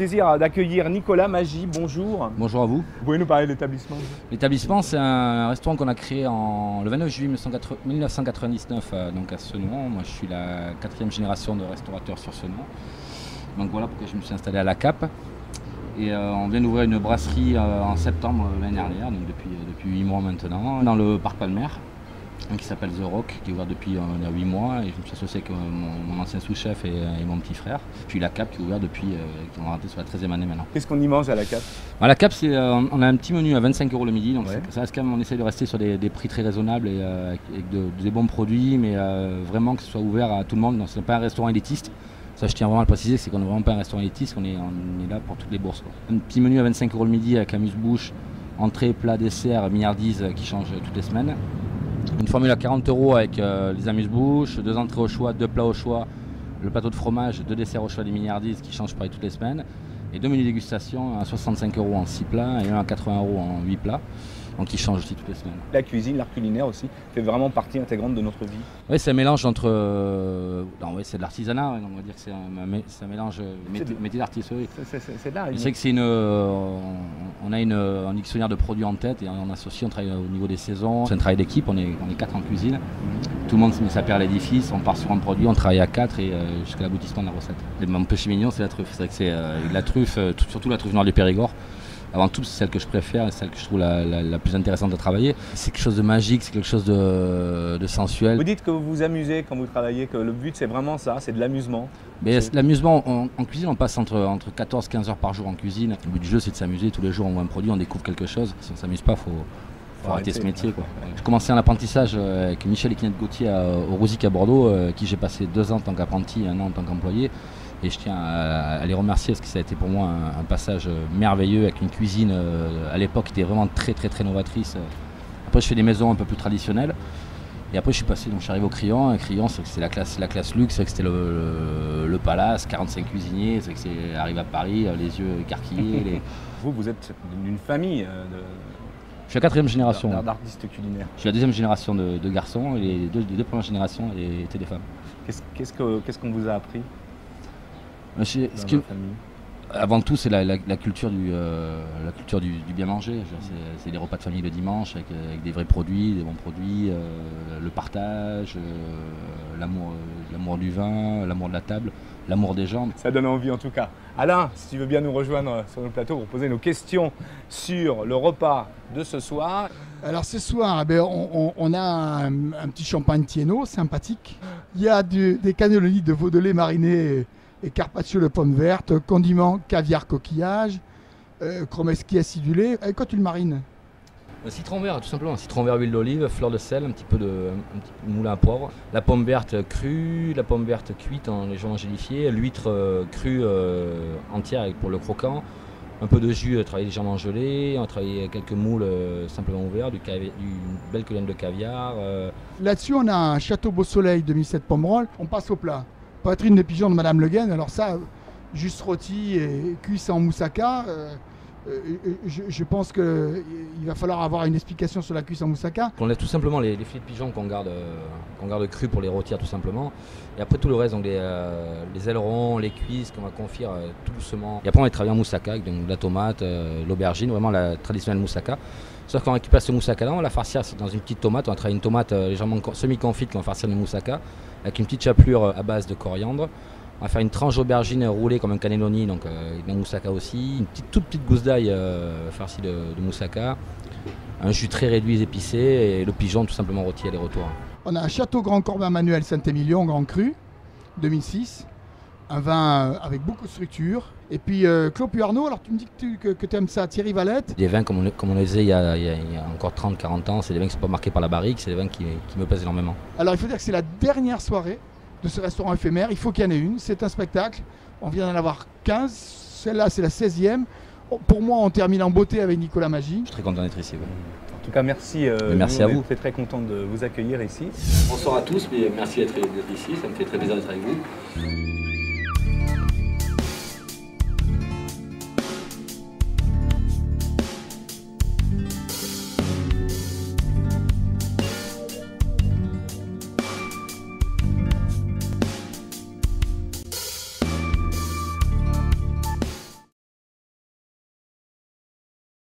plaisir d'accueillir Nicolas Magy, bonjour. Bonjour à vous. Vous pouvez nous parler de l'établissement? L'établissement, c'est un restaurant qu'on a créé le 29 juillet 1999 donc à Senon. Moi, je suis la 4e génération de restaurateurs sur Senon. Donc voilà pourquoi je me suis installé à la Cape. Et on vient d'ouvrir une brasserie en septembre l'année dernière, donc depuis 8 mois maintenant, dans le parc Palmer, qui s'appelle The Rock, qui est ouvert depuis il y a 8 mois. Et je me suis associé avec mon ancien sous-chef et mon petit frère. Puis la Cape qui est ouverte depuis, qui est rentrée sur la 13e année maintenant. Qu'est-ce qu'on y mange à la Cape? À la Cape, on a un petit menu à 25 € le midi, donc ouais. ça reste quand même, on essaie de rester sur des prix très raisonnables et avec des bons produits, mais vraiment que ce soit ouvert à tout le monde. Ce n'est pas un restaurant élitiste. Ça, je tiens vraiment à le préciser, c'est qu'on n'est vraiment pas un restaurant élitiste, on est là pour toutes les bourses, quoi. Un petit menu à 25 € le midi avec amuse-bouche, entrée, plat, dessert, milliardise qui change toutes les semaines. Une formule à 40 € avec les amuse-bouches, 2 entrées au choix, 2 plats au choix, le plateau de fromage, 2 desserts au choix, des milliardises qui changent pareil toutes les semaines. Et 2 menus dégustation à 65 € en 6 plats et un à 80 € en 8 plats. Donc qui change aussi toutes les semaines. La cuisine, l'art culinaire aussi, fait vraiment partie intégrante de notre vie. Oui, c'est un mélange entre... c'est de l'artisanat, on va dire que c'est un mélange métier d'artiste. Oui. C'est de l'art. C'est que c'est on a un dictionnaire de produits en tête et on associe, on travaille au niveau des saisons. C'est un travail d'équipe, on est 4 en cuisine. Tout le monde met sa pierre à l'édifice, on part sur un produit, on travaille à 4 et jusqu'à l'aboutissement de la recette. Mon péché mignon, c'est la truffe. C'est vrai que c'est la truffe, surtout la truffe noire du Périgord. Avant tout, c'est celle que je préfère et celle que je trouve la plus intéressante à travailler. C'est quelque chose de magique, c'est quelque chose de sensuel. Vous dites que vous vous amusez quand vous travaillez, que le but c'est vraiment ça, c'est de l'amusement. Mais l'amusement, en cuisine, on passe entre 14 et 15 heures par jour en cuisine. Le but du jeu, c'est de s'amuser. Tous les jours, on voit un produit, on découvre quelque chose. Si on ne s'amuse pas, il faut arrêter ce métier, quoi. Je commençais un apprentissage avec Michel et Kinette Gauthier au Rosic à Bordeaux, qui j'ai passé 2 ans en tant qu'apprenti et 1 an en tant qu'employé. Et je tiens à les remercier parce que ça a été pour moi un passage merveilleux avec une cuisine à l'époque qui était vraiment très novatrice. Après je fais des maisons un peu plus traditionnelles. Et après je suis passé, donc je suis arrivé au Crillon. Crillon, c'est la classe luxe, c'est que c'était le palace, 45 cuisiniers, c'est que c'est arrivé à Paris, les yeux écarquillés. Vous êtes d'une famille je suis la 4e génération d'artistes culinaires. Je suis la 2e génération de garçons et les deux premières générations étaient des femmes. Qu'est-ce qu'on vous a appris? Avant tout, c'est la culture du bien manger. C'est des repas de famille le dimanche avec des vrais produits, des bons produits, le partage, l'amour du vin, l'amour de la table, l'amour des gens. Ça donne envie en tout cas. Alain, si tu veux bien nous rejoindre sur le plateau pour poser nos questions sur le repas de ce soir. Alors ce soir, on a un petit champagne Thiénot sympathique. Il y a des cannellonis de veau de lait mariné et carpaccio de pommes vertes, condiments, caviar, coquillage, chromeski acidulé. Et quand tu le marines? Citron vert, tout simplement. Citron vert, huile d'olive, fleur de sel, un petit peu de moulin à poivre. La pomme verte crue, la pomme verte cuite en légèrement gélifiée, l'huître crue entière pour le croquant. Un peu de jus travaillé légèrement gelé, on a travaillé quelques moules simplement ouverts, une belle colonne de caviar. Là-dessus, on a un Château Beau Soleil 2007 Pomerol. On passe au plat. Poitrine de pigeon de Madame Le Guen, alors ça, juste rôti et cuisse en moussaka. Je pense qu'il va falloir avoir une explication sur la cuisse en moussaka. On laisse tout simplement les filets de pigeon qu'on garde crus pour les rôtir tout simplement. Et après tout le reste, donc les ailerons, les cuisses qu'on va confire tout doucement. Et après on va travailler en moussaka avec donc, la tomate, l'aubergine, vraiment la traditionnelle moussaka. Sauf qu'on récupère ce moussaka-là, on va la farcir dans une petite tomate. On va travailler une tomate légèrement semi-confite qu'on va farcir de moussaka avec une petite chapelure à base de coriandre. On va faire une tranche d'aubergine roulée comme un cannelloni, donc de moussaka aussi. Une toute petite gousse d'ail farcie de moussaka. Un jus très réduit épicé et le pigeon tout simplement rôti à les retours. On a un Château Grand Corbin Manuel Saint-Émilion, Grand Cru, 2006. Un vin avec beaucoup de structure. Et puis Clos Puyarnaud, alors tu me dis que tu aimes ça, Thierry Valette. Des vins comme on les faisait il y a encore 30-40 ans, c'est des vins qui ne sont pas marqués par la barrique, c'est des vins qui me plaisent énormément. Alors il faut dire que c'est la dernière soirée de ce restaurant éphémère, il faut qu'il y en ait une, c'est un spectacle, on vient d'en avoir 15, celle-là c'est la 16e. Pour moi on termine en beauté avec Nicolas Magy. Je suis très content d'être ici. Ouais. En tout cas merci, merci à vous. On est très content de vous accueillir ici. Bonsoir à tous, mais merci d'être ici, ça me fait très plaisir d'être avec vous.